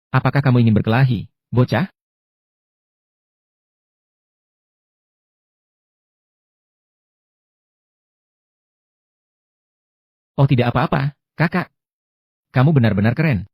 Apakah kamu ingin berkelahi, bocah? Oh tidak apa-apa, kakak. Kamu benar-benar keren.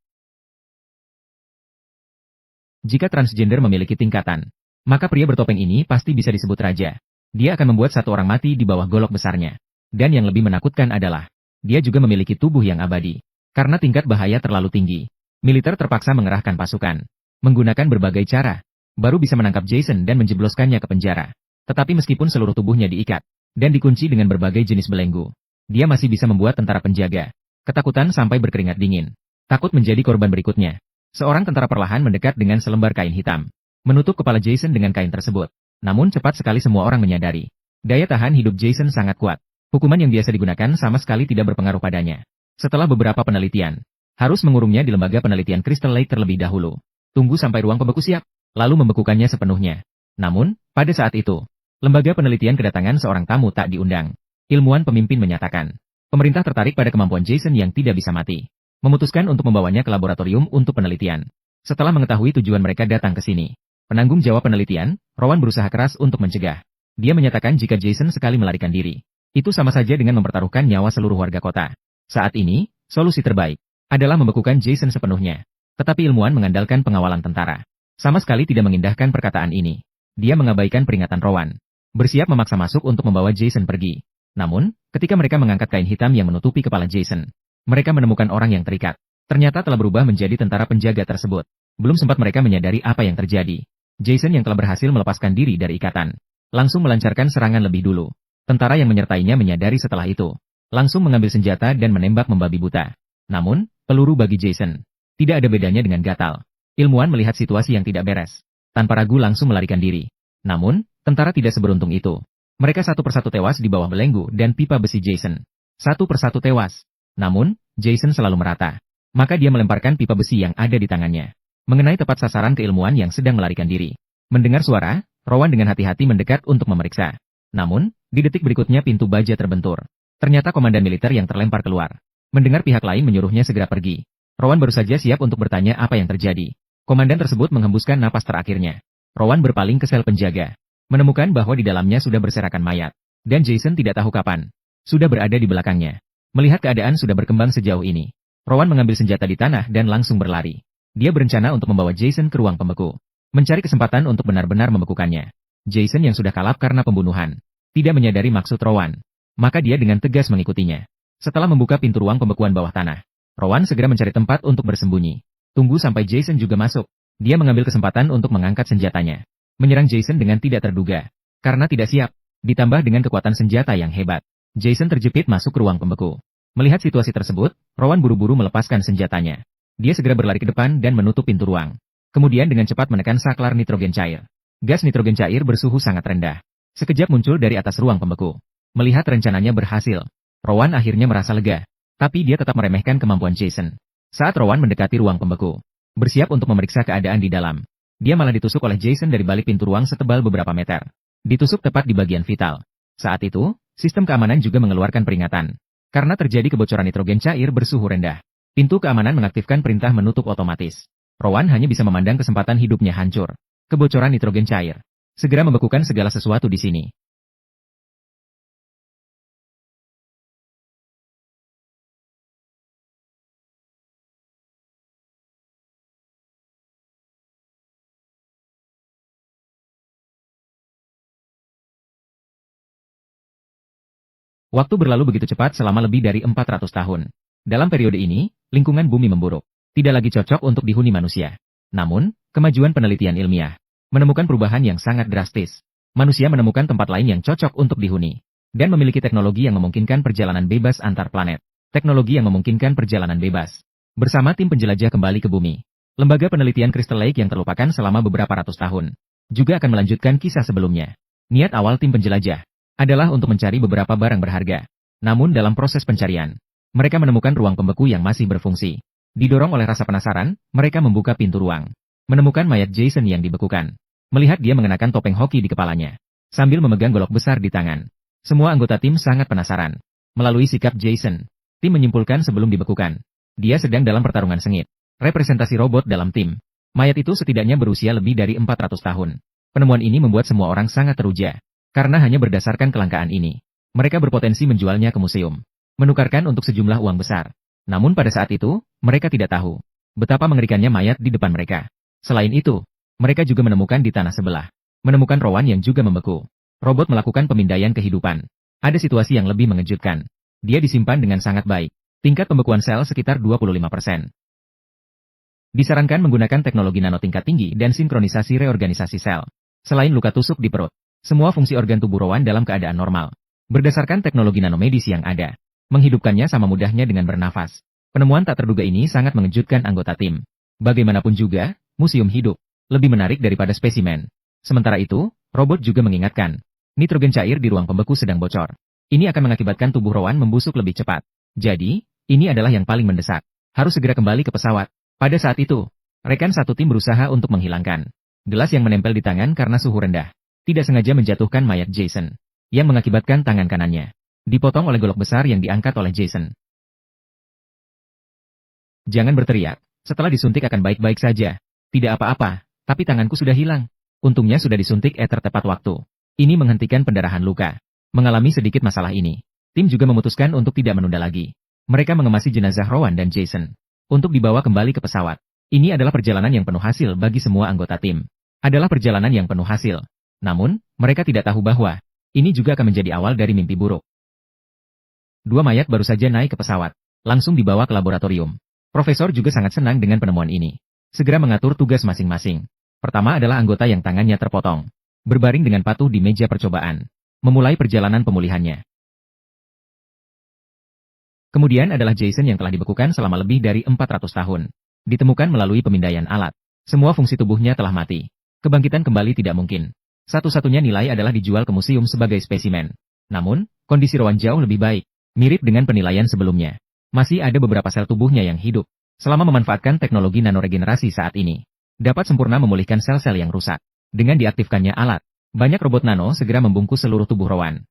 Jika transgender memiliki tingkatan, maka pria bertopeng ini pasti bisa disebut raja. Dia akan membuat satu orang mati di bawah golok besarnya. Dan yang lebih menakutkan adalah, dia juga memiliki tubuh yang abadi. Karena tingkat bahaya terlalu tinggi, militer terpaksa mengerahkan pasukan, menggunakan berbagai cara, baru bisa menangkap Jason dan menjebloskannya ke penjara. Tetapi meskipun seluruh tubuhnya diikat, dan dikunci dengan berbagai jenis belenggu, dia masih bisa membuat tentara penjaga ketakutan sampai berkeringat dingin. Takut menjadi korban berikutnya. Seorang tentara perlahan mendekat dengan selembar kain hitam, menutup kepala Jason dengan kain tersebut. Namun cepat sekali semua orang menyadari, daya tahan hidup Jason sangat kuat. Hukuman yang biasa digunakan sama sekali tidak berpengaruh padanya. Setelah beberapa penelitian, harus mengurungnya di lembaga penelitian Crystal Lake terlebih dahulu. Tunggu sampai ruang pembeku siap, lalu membekukannya sepenuhnya. Namun, pada saat itu, lembaga penelitian kedatangan seorang tamu tak diundang. Ilmuwan pemimpin menyatakan, pemerintah tertarik pada kemampuan Jason yang tidak bisa mati. Memutuskan untuk membawanya ke laboratorium untuk penelitian. Setelah mengetahui tujuan mereka datang ke sini, penanggung jawab penelitian, Rowan berusaha keras untuk mencegah. Dia menyatakan jika Jason sekali melarikan diri, itu sama saja dengan mempertaruhkan nyawa seluruh warga kota. Saat ini, solusi terbaik adalah membekukan Jason sepenuhnya. Tetapi ilmuwan mengandalkan pengawalan tentara. Sama sekali tidak mengindahkan perkataan ini. Dia mengabaikan peringatan Rowan. Bersiap memaksa masuk untuk membawa Jason pergi. Namun, ketika mereka mengangkat kain hitam yang menutupi kepala Jason, mereka menemukan orang yang terikat. Ternyata telah berubah menjadi tentara penjaga tersebut. Belum sempat mereka menyadari apa yang terjadi. Jason yang telah berhasil melepaskan diri dari ikatan, langsung melancarkan serangan lebih dulu. Tentara yang menyertainya menyadari setelah itu, langsung mengambil senjata dan menembak membabi buta. Namun, peluru bagi Jason tidak ada bedanya dengan gatal. Ilmuwan melihat situasi yang tidak beres. Tanpa ragu langsung melarikan diri. Namun, tentara tidak seberuntung itu. Mereka satu persatu tewas di bawah belenggu dan pipa besi Jason. Satu persatu tewas. Namun, Jason selalu merata. Maka dia melemparkan pipa besi yang ada di tangannya, mengenai tepat sasaran keilmuan yang sedang melarikan diri. Mendengar suara, Rowan dengan hati-hati mendekat untuk memeriksa. Namun, di detik berikutnya pintu baja terbentur. Ternyata komandan militer yang terlempar keluar. Mendengar pihak lain menyuruhnya segera pergi. Rowan baru saja siap untuk bertanya apa yang terjadi. Komandan tersebut menghembuskan napas terakhirnya. Rowan berpaling ke sel penjaga, menemukan bahwa di dalamnya sudah berserakan mayat. Dan Jason tidak tahu kapan sudah berada di belakangnya. Melihat keadaan sudah berkembang sejauh ini, Rowan mengambil senjata di tanah dan langsung berlari. Dia berencana untuk membawa Jason ke ruang pembeku, mencari kesempatan untuk benar-benar membekukannya. Jason yang sudah kalap karena pembunuhan, tidak menyadari maksud Rowan. Maka dia dengan tegas mengikutinya. Setelah membuka pintu ruang pembekuan bawah tanah, Rowan segera mencari tempat untuk bersembunyi. Tunggu sampai Jason juga masuk. Dia mengambil kesempatan untuk mengangkat senjatanya. Menyerang Jason dengan tidak terduga. Karena tidak siap, ditambah dengan kekuatan senjata yang hebat. Jason terjepit masuk ke ruang pembeku. Melihat situasi tersebut, Rowan buru-buru melepaskan senjatanya. Dia segera berlari ke depan dan menutup pintu ruang. Kemudian dengan cepat menekan saklar nitrogen cair. Gas nitrogen cair bersuhu sangat rendah. Sekejap muncul dari atas ruang pembeku. Melihat rencananya berhasil, Rowan akhirnya merasa lega. Tapi dia tetap meremehkan kemampuan Jason. Saat Rowan mendekati ruang pembeku, bersiap untuk memeriksa keadaan di dalam, dia malah ditusuk oleh Jason dari balik pintu ruang setebal beberapa meter. Ditusuk tepat di bagian vital. Saat itu, sistem keamanan juga mengeluarkan peringatan. Karena terjadi kebocoran nitrogen cair bersuhu rendah. Pintu keamanan mengaktifkan perintah menutup otomatis. Rowan hanya bisa memandang kesempatan hidupnya hancur. Kebocoran nitrogen cair. Segera membekukan segala sesuatu di sini. Waktu berlalu begitu cepat selama lebih dari 400 tahun. Dalam periode ini, lingkungan bumi memburuk. Tidak lagi cocok untuk dihuni manusia. Namun, kemajuan penelitian ilmiah menemukan perubahan yang sangat drastis. Manusia menemukan tempat lain yang cocok untuk dihuni. Dan memiliki teknologi yang memungkinkan perjalanan bebas antar planet. Teknologi yang memungkinkan perjalanan bebas. Bersama tim penjelajah kembali ke bumi. Lembaga penelitian Crystal Lake yang terlupakan selama beberapa ratus tahun juga akan melanjutkan kisah sebelumnya. Niat awal tim penjelajah adalah untuk mencari beberapa barang berharga. Namun dalam proses pencarian, mereka menemukan ruang pembeku yang masih berfungsi. Didorong oleh rasa penasaran, mereka membuka pintu ruang. Menemukan mayat Jason yang dibekukan. Melihat dia mengenakan topeng hoki di kepalanya, sambil memegang golok besar di tangan. Semua anggota tim sangat penasaran. Melalui sikap Jason, tim menyimpulkan sebelum dibekukan, dia sedang dalam pertarungan sengit. Representasi robot dalam tim. Mayat itu setidaknya berusia lebih dari 400 tahun. Penemuan ini membuat semua orang sangat teruja. Karena hanya berdasarkan kelangkaan ini, mereka berpotensi menjualnya ke museum, menukarkan untuk sejumlah uang besar. Namun pada saat itu, mereka tidak tahu betapa mengerikannya mayat di depan mereka. Selain itu, mereka juga menemukan di tanah sebelah, menemukan Rowan yang juga membeku. Robot melakukan pemindaian kehidupan. Ada situasi yang lebih mengejutkan. Dia disimpan dengan sangat baik. Tingkat pembekuan sel sekitar 25%. Disarankan menggunakan teknologi nano tingkat tinggi dan sinkronisasi reorganisasi sel. Selain luka tusuk di perut, semua fungsi organ tubuh Rowan dalam keadaan normal. Berdasarkan teknologi nanomedis yang ada, menghidupkannya sama mudahnya dengan bernafas. Penemuan tak terduga ini sangat mengejutkan anggota tim. Bagaimanapun juga, museum hidup lebih menarik daripada spesimen. Sementara itu, robot juga mengingatkan, nitrogen cair di ruang pembeku sedang bocor. Ini akan mengakibatkan tubuh Rowan membusuk lebih cepat. Jadi, ini adalah yang paling mendesak. Harus segera kembali ke pesawat. Pada saat itu, rekan satu tim berusaha untuk menghilangkan gelas yang menempel di tangan karena suhu rendah. Tidak sengaja menjatuhkan mayat Jason, yang mengakibatkan tangan kanannya dipotong oleh golok besar yang diangkat oleh Jason. Jangan berteriak, setelah disuntik akan baik-baik saja. Tidak apa-apa, tapi tanganku sudah hilang. Untungnya sudah disuntik ether tepat waktu. Ini menghentikan pendarahan luka. Mengalami sedikit masalah ini, tim juga memutuskan untuk tidak menunda lagi. Mereka mengemasi jenazah Rowan dan Jason untuk dibawa kembali ke pesawat. Ini adalah perjalanan yang penuh hasil bagi semua anggota tim. Adalah perjalanan yang penuh hasil. Namun, mereka tidak tahu bahwa ini juga akan menjadi awal dari mimpi buruk. Dua mayat baru saja naik ke pesawat, langsung dibawa ke laboratorium. Profesor juga sangat senang dengan penemuan ini. Segera mengatur tugas masing-masing. Pertama adalah anggota yang tangannya terpotong, berbaring dengan patuh di meja percobaan, memulai perjalanan pemulihannya. Kemudian adalah Jason yang telah dibekukan selama lebih dari 400 tahun. Ditemukan melalui pemindaian alat. Semua fungsi tubuhnya telah mati. Kebangkitan kembali tidak mungkin. Satu-satunya nilai adalah dijual ke museum sebagai spesimen. Namun, kondisi Rowan jauh lebih baik, mirip dengan penilaian sebelumnya. Masih ada beberapa sel tubuhnya yang hidup. Selama memanfaatkan teknologi nanoregenerasi saat ini, dapat sempurna memulihkan sel-sel yang rusak. Dengan diaktifkannya alat, banyak robot nano segera membungkus seluruh tubuh Rowan.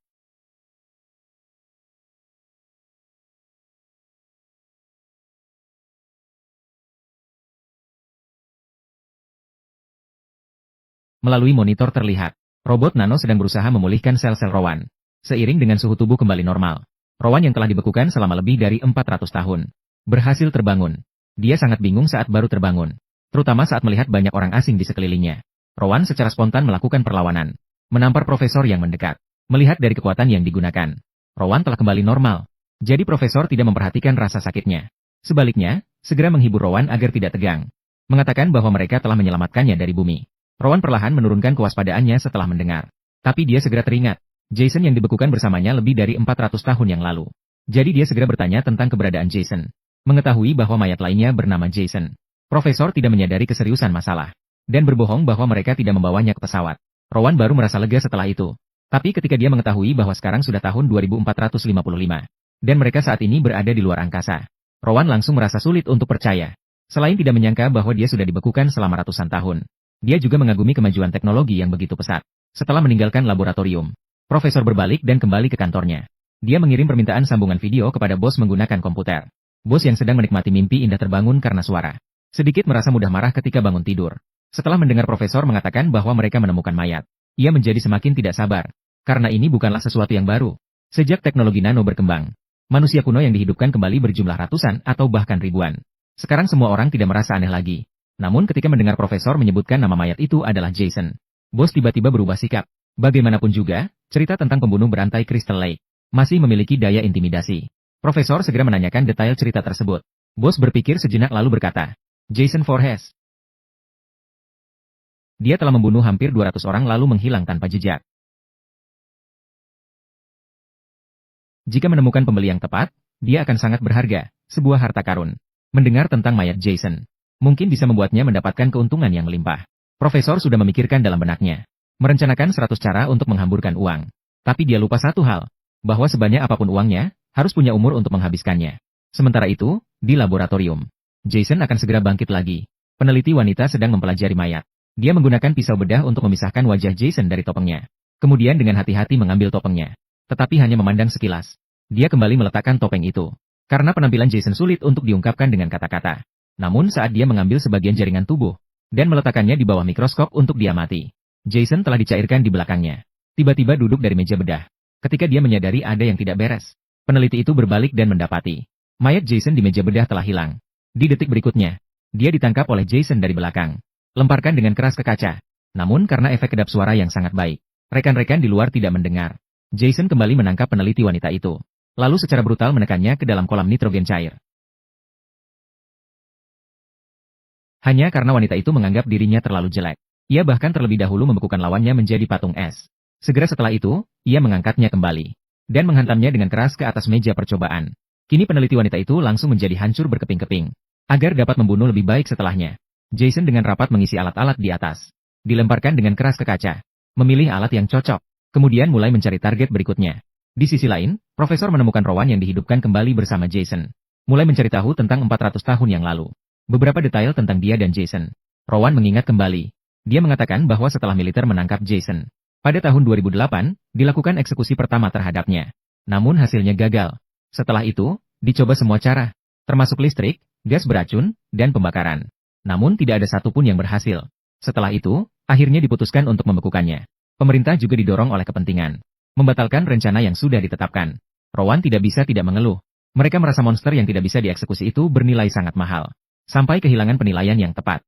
Melalui monitor terlihat, robot nano sedang berusaha memulihkan sel-sel Rowan. Seiring dengan suhu tubuh kembali normal, Rowan yang telah dibekukan selama lebih dari 400 tahun berhasil terbangun. Dia sangat bingung saat baru terbangun, terutama saat melihat banyak orang asing di sekelilingnya. Rowan secara spontan melakukan perlawanan, menampar profesor yang mendekat. Melihat dari kekuatan yang digunakan, Rowan telah kembali normal. Jadi profesor tidak memperhatikan rasa sakitnya. Sebaliknya, segera menghibur Rowan agar tidak tegang, mengatakan bahwa mereka telah menyelamatkannya dari bumi. Rowan perlahan menurunkan kewaspadaannya setelah mendengar. Tapi dia segera teringat, Jason yang dibekukan bersamanya lebih dari 400 tahun yang lalu. Jadi dia segera bertanya tentang keberadaan Jason. Mengetahui bahwa mayat lainnya bernama Jason, profesor tidak menyadari keseriusan masalah, dan berbohong bahwa mereka tidak membawanya ke pesawat. Rowan baru merasa lega setelah itu. Tapi ketika dia mengetahui bahwa sekarang sudah tahun 2455, dan mereka saat ini berada di luar angkasa, Rowan langsung merasa sulit untuk percaya. Selain tidak menyangka bahwa dia sudah dibekukan selama ratusan tahun, dia juga mengagumi kemajuan teknologi yang begitu pesat. Setelah meninggalkan laboratorium, profesor berbalik dan kembali ke kantornya. Dia mengirim permintaan sambungan video kepada bos menggunakan komputer. Bos yang sedang menikmati mimpi indah terbangun karena suara. Sedikit merasa mudah marah ketika bangun tidur. Setelah mendengar profesor mengatakan bahwa mereka menemukan mayat, ia menjadi semakin tidak sabar. Karena ini bukanlah sesuatu yang baru. Sejak teknologi nano berkembang, manusia kuno yang dihidupkan kembali berjumlah ratusan atau bahkan ribuan. Sekarang semua orang tidak merasa aneh lagi. Namun ketika mendengar profesor menyebutkan nama mayat itu adalah Jason, bos tiba-tiba berubah sikap. Bagaimanapun juga, cerita tentang pembunuh berantai Crystal Lake masih memiliki daya intimidasi. Profesor segera menanyakan detail cerita tersebut. Bos berpikir sejenak lalu berkata, Jason Voorhees. Dia telah membunuh hampir 200 orang lalu menghilang tanpa jejak. Jika menemukan pembeli yang tepat, dia akan sangat berharga, sebuah harta karun. Mendengar tentang mayat Jason, mungkin bisa membuatnya mendapatkan keuntungan yang melimpah. Profesor sudah memikirkan dalam benaknya, merencanakan 100 cara untuk menghamburkan uang. Tapi dia lupa satu hal, bahwa sebanyak apapun uangnya, harus punya umur untuk menghabiskannya. Sementara itu, di laboratorium, Jason akan segera bangkit lagi. Peneliti wanita sedang mempelajari mayat. Dia menggunakan pisau bedah untuk memisahkan wajah Jason dari topengnya. Kemudian dengan hati-hati mengambil topengnya. Tetapi hanya memandang sekilas. Dia kembali meletakkan topeng itu. Karena penampilan Jason sulit untuk diungkapkan dengan kata-kata. Namun saat dia mengambil sebagian jaringan tubuh, dan meletakkannya di bawah mikroskop untuk diamati, Jason telah dicairkan di belakangnya. Tiba-tiba duduk dari meja bedah. Ketika dia menyadari ada yang tidak beres, peneliti itu berbalik dan mendapati mayat Jason di meja bedah telah hilang. Di detik berikutnya, dia ditangkap oleh Jason dari belakang, lemparkan dengan keras ke kaca. Namun karena efek kedap suara yang sangat baik, rekan-rekan di luar tidak mendengar. Jason kembali menangkap peneliti wanita itu, lalu secara brutal menekannya ke dalam kolam nitrogen cair. Hanya karena wanita itu menganggap dirinya terlalu jelek. Ia bahkan terlebih dahulu membekukan lawannya menjadi patung es. Segera setelah itu, ia mengangkatnya kembali, dan menghantamnya dengan keras ke atas meja percobaan. Kini peneliti wanita itu langsung menjadi hancur berkeping-keping. Agar dapat membunuh lebih baik setelahnya, Jason dengan rapat mengisi alat-alat di atas. Dilemparkan dengan keras ke kaca. Memilih alat yang cocok. Kemudian mulai mencari target berikutnya. Di sisi lain, Profesor menemukan Rowan yang dihidupkan kembali bersama Jason. Mulai mencari tahu tentang 400 tahun yang lalu. Beberapa detail tentang dia dan Jason. Rowan mengingat kembali. Dia mengatakan bahwa setelah militer menangkap Jason, pada tahun 2008, dilakukan eksekusi pertama terhadapnya. Namun hasilnya gagal. Setelah itu, dicoba semua cara, termasuk listrik, gas beracun, dan pembakaran. Namun tidak ada satupun yang berhasil. Setelah itu, akhirnya diputuskan untuk membekukannya. Pemerintah juga didorong oleh kepentingan membatalkan rencana yang sudah ditetapkan. Rowan tidak bisa tidak mengeluh. Mereka merasa monster yang tidak bisa dieksekusi itu bernilai sangat mahal. Sampai kehilangan penilaian yang tepat.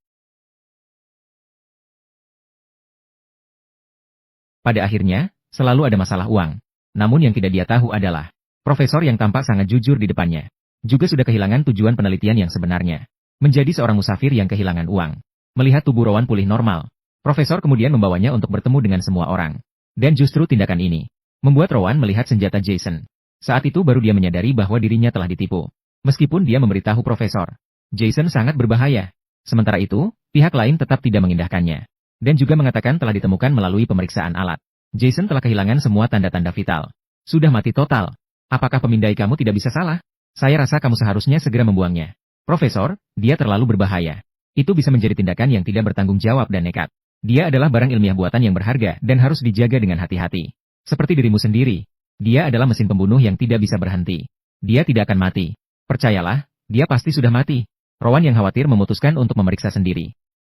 Pada akhirnya, selalu ada masalah uang. Namun yang tidak dia tahu adalah, profesor yang tampak sangat jujur di depannya, juga sudah kehilangan tujuan penelitian yang sebenarnya. Menjadi seorang musafir yang kehilangan uang. Melihat tubuh Rowan pulih normal, profesor kemudian membawanya untuk bertemu dengan semua orang. Dan justru tindakan ini membuat Rowan melihat senjata Jason. Saat itu baru dia menyadari bahwa dirinya telah ditipu. Meskipun dia memberitahu profesor, Jason sangat berbahaya. Sementara itu, pihak lain tetap tidak mengindahkannya. Dan juga mengatakan telah ditemukan melalui pemeriksaan alat. Jason telah kehilangan semua tanda-tanda vital. Sudah mati total. Apakah pemindai kamu tidak bisa salah? Saya rasa kamu seharusnya segera membuangnya. Profesor, dia terlalu berbahaya. Itu bisa menjadi tindakan yang tidak bertanggung jawab dan nekat. Dia adalah barang ilmiah buatan yang berharga dan harus dijaga dengan hati-hati. Seperti dirimu sendiri. Dia adalah mesin pembunuh yang tidak bisa berhenti. Dia tidak akan mati. Percayalah, dia pasti sudah mati. Rowan yang khawatir memutuskan untuk memeriksa sendiri.